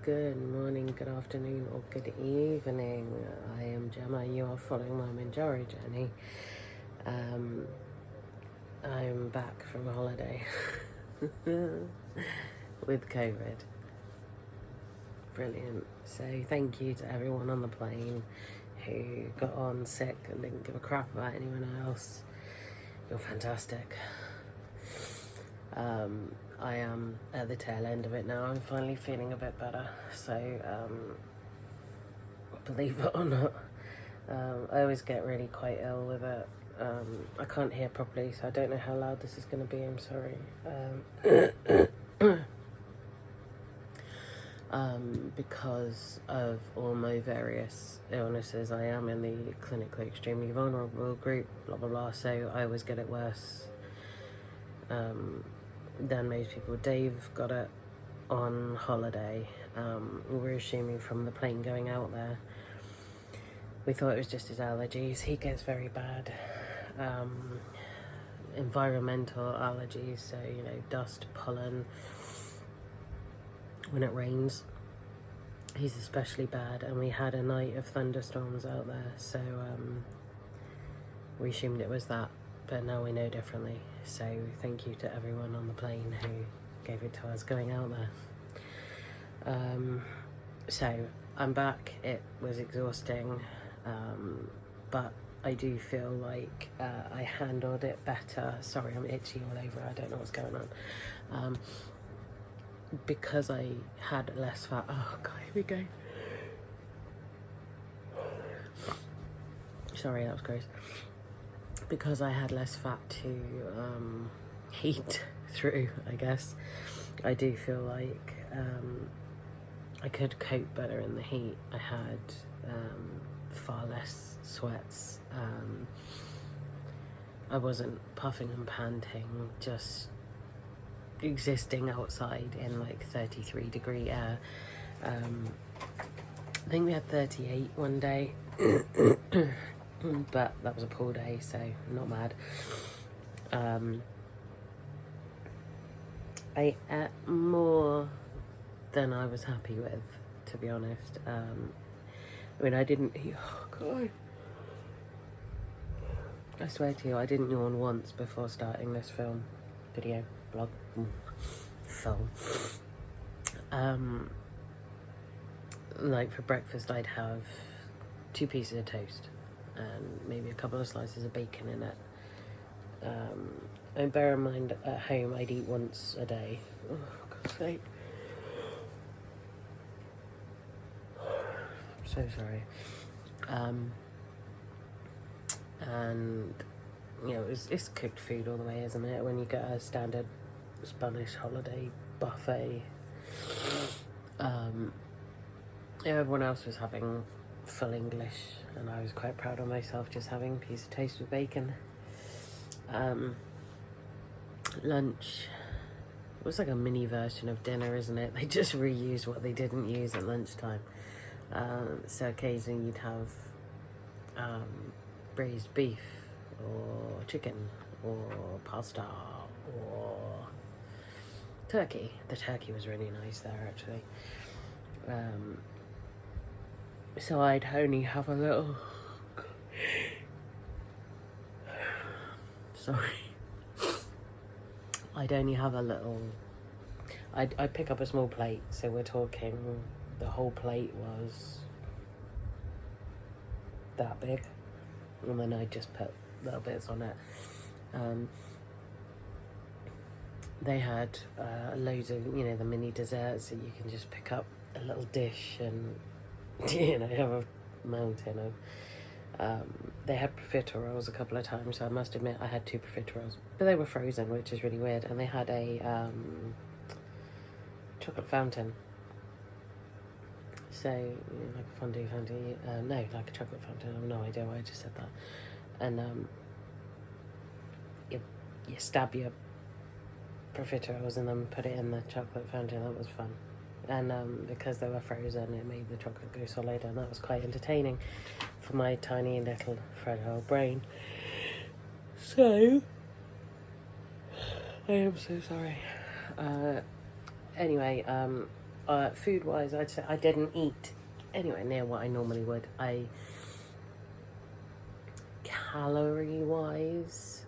Good morning, good afternoon, or good evening. I am Gemma. You are following my Mounjaro journey. I'm back from holiday with COVID. Brilliant. So thank you to everyone on the plane who got on sick and didn't give a crap about anyone else. You're fantastic. I am at the tail end of it now. I'm finally feeling a bit better. So, believe it or not, I always get really quite ill with it. I can't hear properly, so I don't know how loud this is going to be. I'm sorry. Because of all my various illnesses, I am in the clinically extremely vulnerable group, blah, blah, blah. So I always get it worse than most people. Dave got it on holiday. We were assuming from the plane going out there. We thought it was just his allergies. He gets very bad environmental allergies, so dust, pollen. When it rains, he's especially bad, and we had a night of thunderstorms out there, so we assumed it was that, but now we know differently. So thank you to everyone on the plane who gave it to us going out there. So I'm back. It was exhausting, but I do feel like I handled it better. Sorry, I'm itchy all over. I don't know what's going on. Because I had less fat. Oh god, here we go. Sorry, that was gross. Because I had less fat to heat through, I guess, I do feel like I could cope better in the heat. I had far less sweats. I wasn't puffing and panting, just existing outside in like 33-degree air. I think we had 38 one day, but that was a pool day, so not mad. I ate more than I was happy with, to be honest. I mean, I didn't. Oh god! I swear to you, I didn't yawn once before starting this video, blog, film. Like for breakfast, I'd have 2 pieces of toast and maybe a couple of slices of bacon in it. And bear in mind, at home, I'd eat once a day. Oh, for God's sake. So sorry. And it's cooked food all the way, isn't it? When you get a standard Spanish holiday buffet, everyone else was having full English, and I was quite proud of myself just having a piece of toast with bacon. Lunch was like a mini version of dinner, isn't it? They just reused what they didn't use at lunchtime. So occasionally you'd have braised beef or chicken or pasta or turkey. The turkey was really nice there, actually. So I'd only have a little... Sorry. I'd only have a little... I'd pick up a small plate, so we're talking the whole plate was that big, and then I'd just put little bits on it. They had loads of, the mini desserts that you can just pick up a little dish and, have a mountain of. They had profiteroles a couple of times, so I must admit I had 2 profiteroles, but they were frozen, which is really weird. And they had a chocolate fountain. So, like a fondue fountain, no, like a chocolate fountain. I have no idea why I just said that. And you stab your profiteroles and then put it in the chocolate fountain. That was fun. And because they were frozen, it made the chocolate go solid, and that was quite entertaining for my tiny little fragile brain. So, I am so sorry. Anyway, Food-wise, I'd say I didn't eat anywhere near what I normally would. Calorie-wise,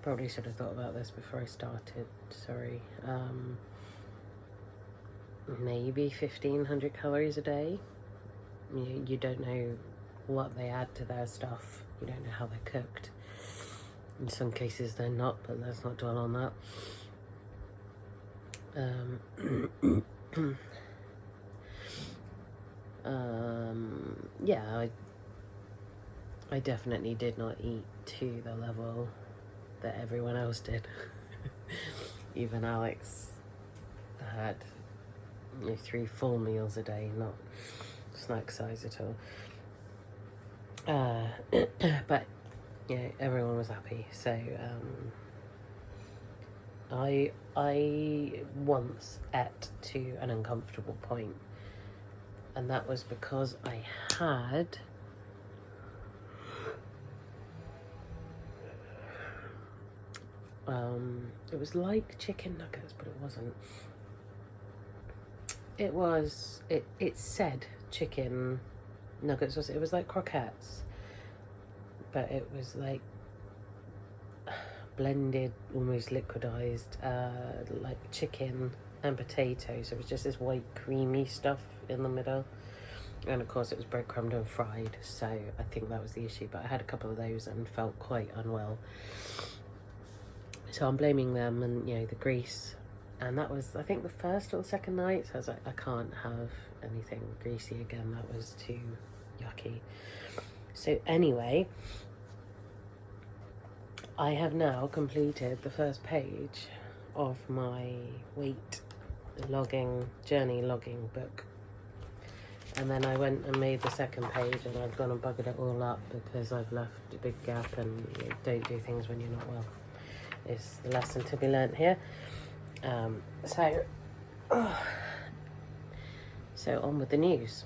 probably should have thought about this before I started, sorry. Maybe 1,500 calories a day. You don't know what they add to their stuff. You don't know how they're cooked. In some cases they're not, but let's not dwell on that. Yeah, I definitely did not eat to the level that everyone else did. Even Alex had 3 full meals a day, not snack size at all. But yeah, everyone was happy. So I once ate to an uncomfortable point, and that was because I had it was like chicken nuggets, but it wasn't. It said chicken nuggets. It was like croquettes, but it was like blended, almost liquidized, like chicken and potatoes. So it was just this white creamy stuff in the middle, and of course it was breadcrumbed and fried, so I think that was the issue. But I had a couple of those and felt quite unwell, so I'm blaming them and the grease. And that was, I think, the first or the second night. So I was like, I can't have anything greasy again. That was too yucky. So anyway, I have now completed the first page of my weight journey logging book. And then I went and made the second page, and I've gone and buggered it all up because I've left a big gap, and don't do things when you're not well. It's the lesson to be learnt here. So on with the news.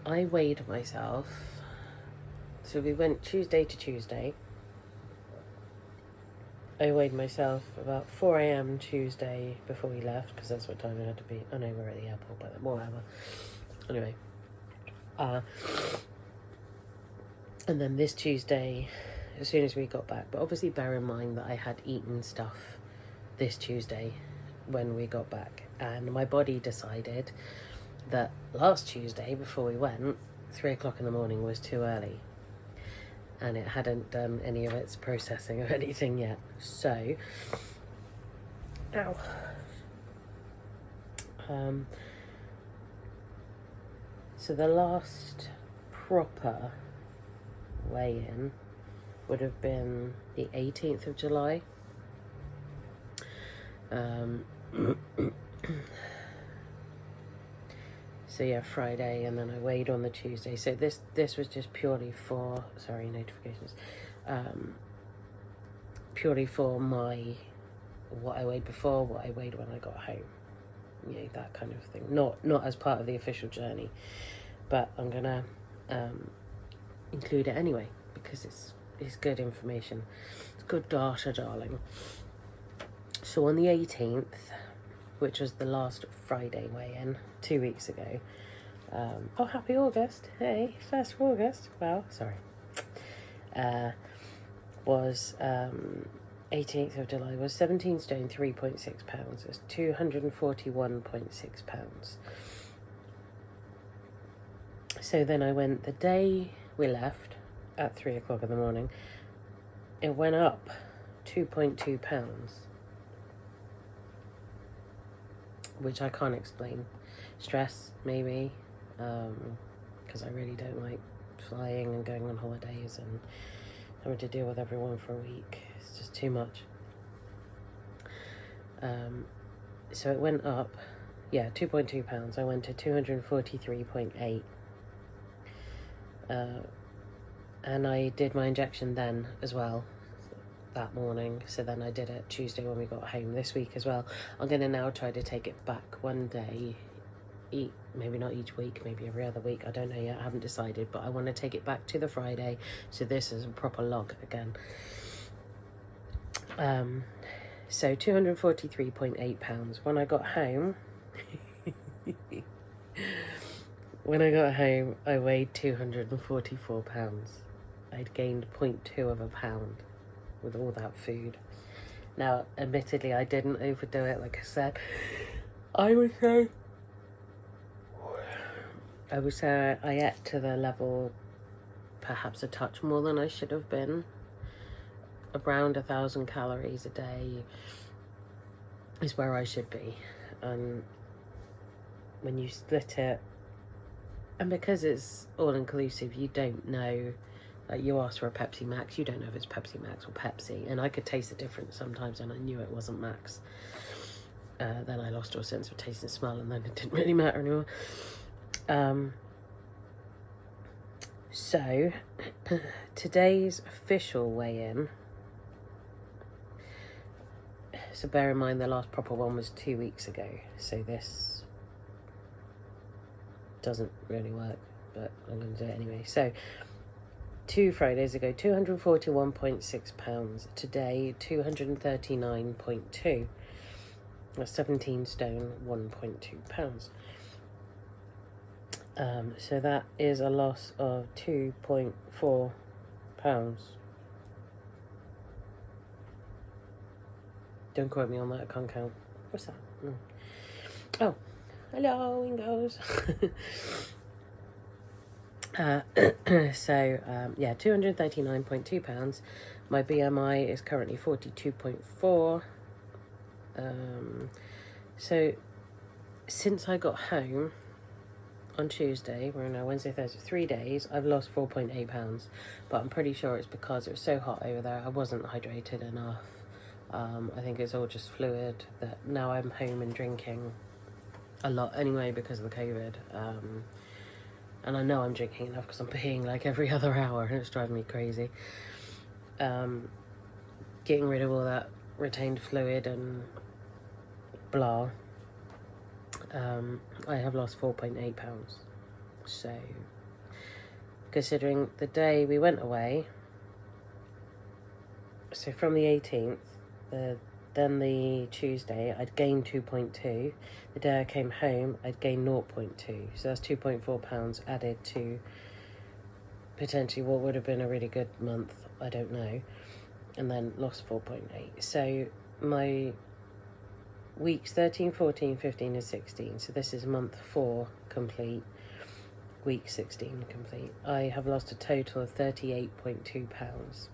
I weighed myself. So we went Tuesday to Tuesday. I weighed myself about 4 a.m. Tuesday before we left, because that's what time it had to be. I know we're at the airport, but whatever. Anyway. And then this Tuesday, as soon as we got back, but obviously bear in mind that I had eaten stuff this Tuesday when we got back, and my body decided that last Tuesday before we went, 3 o'clock in the morning was too early, and it hadn't done any of its processing of anything yet. So so the last proper weigh-in would have been the 18th of July. So yeah, Friday, and then I weighed on the Tuesday. So this was just purely for, sorry, notifications, purely for what I weighed before, what I weighed when I got home, that kind of thing. Not as part of the official journey, but I'm gonna include it anyway because it's good information. It's good data, darling. So on the 18th, which was the last Friday weigh-in 2 weeks ago. Oh, happy August. Hey, 1st of August. Well, sorry. Was 18th of July was 17 stone, 3.6 pounds. It was 241.6 pounds. So then I went the day we left at 3 o'clock in the morning. It went up 2.2 pounds. Which I can't explain. Stress, maybe, because I really don't like flying and going on holidays and having to deal with everyone for a week. It's just too much. So it went up, 2.2 pounds. I went to 243.8. And I did my injection then as well, that morning. So then I did it Tuesday when we got home this week as well. I'm going to now try to take it back one day, maybe not each week, maybe every other week, I don't know yet, I haven't decided, but I want to take it back to the Friday, so this is a proper log again. So £243.8. When I got home, I weighed £244. I'd gained 0.2 of a pound with all that food. Now, admittedly, I didn't overdo it. Like I said, I would say I ate to the level, perhaps a touch more than I should have been. Around 1,000 calories a day is where I should be. And when you split it, and because it's all inclusive, you don't know. Like, you ask for a Pepsi Max, you don't know if it's Pepsi Max or Pepsi, and I could taste the difference sometimes, and I knew it wasn't Max. Then I lost all sense of taste and smell, and then it didn't really matter anymore. So today's official weigh-in. So bear in mind the last proper one was 2 weeks ago, so this doesn't really work, but I'm going to do it anyway. So 2 Fridays ago, 241.6 pounds. Today, 239.2. That's 17 stone, 1.2 pounds. So that is a loss of 2.4 pounds. Don't quote me on that, I can't count. What's that? Oh, hello, Ingos. Yeah, 239.2 pounds. My BMI is currently 42.4. So since I got home on Tuesday, we're now Wednesday, Thursday, 3 days, I've lost 4.8 pounds, but I'm pretty sure it's because it was so hot over there, I wasn't hydrated enough. I think it's all just fluid, that now I'm home and drinking a lot anyway because of the COVID. And I know I'm drinking enough because I'm peeing like every other hour and it's driving me crazy. Getting rid of all that retained fluid and blah. I have lost 4.8 pounds. So, considering the day we went away, so from the 18th, then the Tuesday, I'd gained 2.2. The day I came home, I'd gained 0.2. So that's 2.4 pounds added to potentially what would have been a really good month. I don't know. And then lost 4.8. So my weeks 13, 14, 15 and 16. So this is month 4 complete. Week 16 complete. I have lost a total of 38.2 pounds.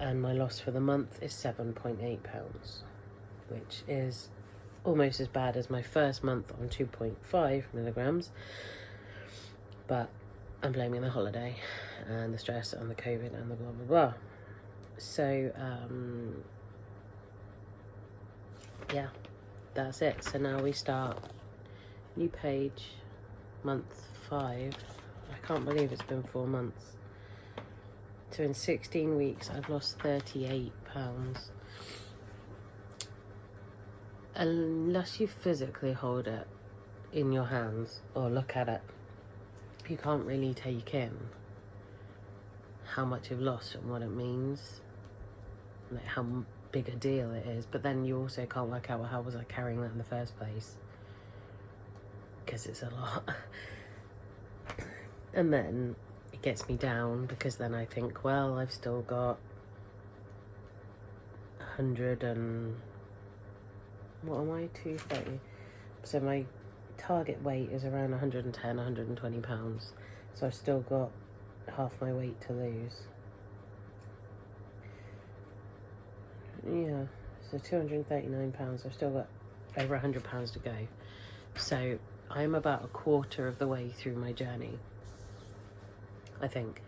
And my loss for the month is 7.8 pounds, which is almost as bad as my first month on 2.5 milligrams. But I'm blaming the holiday and the stress and the COVID and the blah, blah, blah. So, yeah, that's it. So now we start new page, month 5. I can't believe it's been 4 months. So in 16 weeks, I've lost 38 pounds. Unless you physically hold it in your hands or look at it, you can't really take in how much you've lost and what it means, like how big a deal it is. But then you also can't work out, well, how was I carrying that in the first place? Because it's a lot. And then it gets me down because then I think, well, I've still got 100 and... what am I? 230. So my target weight is around 110, 120 pounds. So I've still got half my weight to lose. Yeah, so 239 pounds. I've still got over 100 pounds to go. So I'm about a quarter of the way through my journey, I think.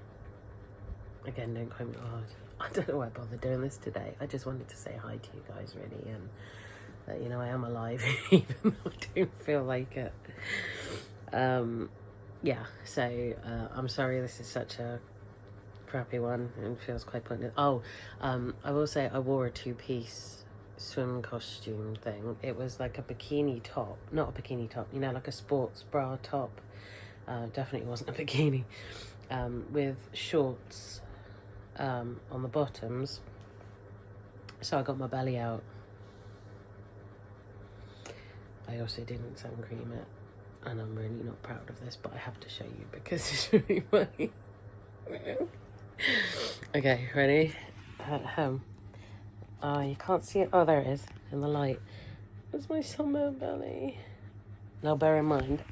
Again, don't quote me hard. I don't know why I bothered doing this today. I just wanted to say hi to you guys, really, and that, you know, I am alive, even though I don't feel like it. Yeah, so I'm sorry this is such a crappy one and feels quite pointless. I will say I wore a 2-piece swim costume thing. It was like a bikini top, not a bikini top, you know, like a sports bra top. Definitely wasn't a bikini. With shorts on the bottoms So I got my belly out. I also didn't sun cream it, and I'm really not proud of this, but I have to show you because it's really funny. Okay, ready? At home. Oh, you can't see it. Oh, there it is in the light. It's my summer belly. Now, bear in mind,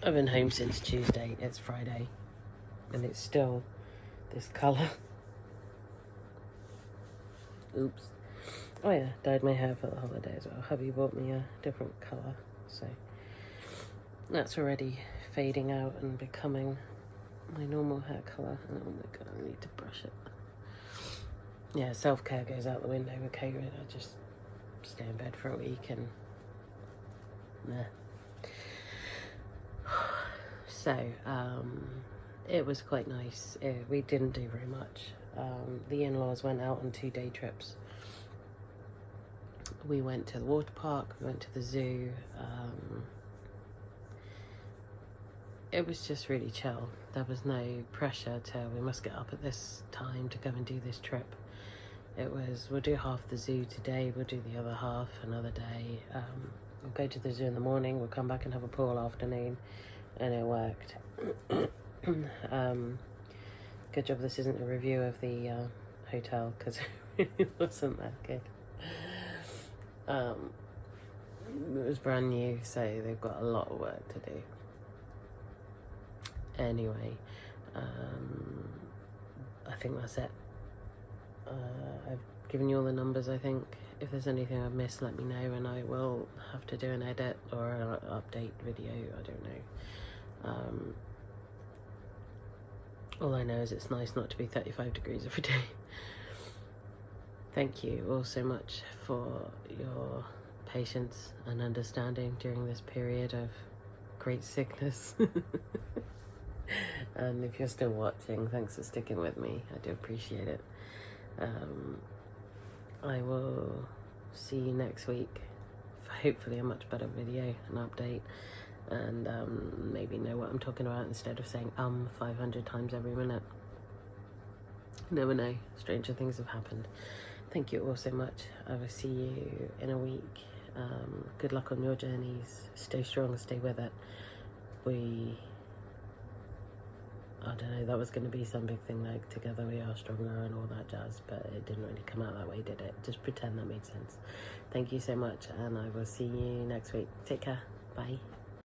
I've been home since Tuesday. It's Friday, and it's still this colour. Oops. Oh yeah, dyed my hair for the holiday as well. Hubby bought me a different colour, so that's already fading out and becoming my normal hair colour. And oh my god, I need to brush it. Yeah, self-care goes out the window with COVID. I just stay in bed for a week and nah. So, it was quite nice. We didn't do very much. The in-laws went out on 2-day trips. We went to the water park, we went to the zoo. It was just really chill. There was no pressure to, we must get up at this time to go and do this trip. It was, we'll do half the zoo today, we'll do the other half another day. We'll go to the zoo in the morning, we'll come back and have a pool afternoon, and it worked. Good job this isn't a review of the hotel, because it wasn't that good. It was brand new, so they've got a lot of work to do. Anyway, I think that's it. I've given you all the numbers, I think. If there's anything I've missed, let me know, and I will have to do an edit or an update video, I don't know. All I know is it's nice not to be 35 degrees every day. Thank you all so much for your patience and understanding during this period of great sickness. And if you're still watching, thanks for sticking with me. I do appreciate it. I will see you next week for hopefully a much better video, an update, and maybe know what I'm talking about instead of saying 500 times every minute. You never know, stranger things have happened. Thank you all so much. I will see you in a week. Good luck on your journeys. Stay strong, stay with it. I don't know, that was going to be some big thing like together we are stronger and all that jazz, but it didn't really come out that way, did it? Just pretend that made sense. Thank you so much, and I will see you next week. Take care. Bye.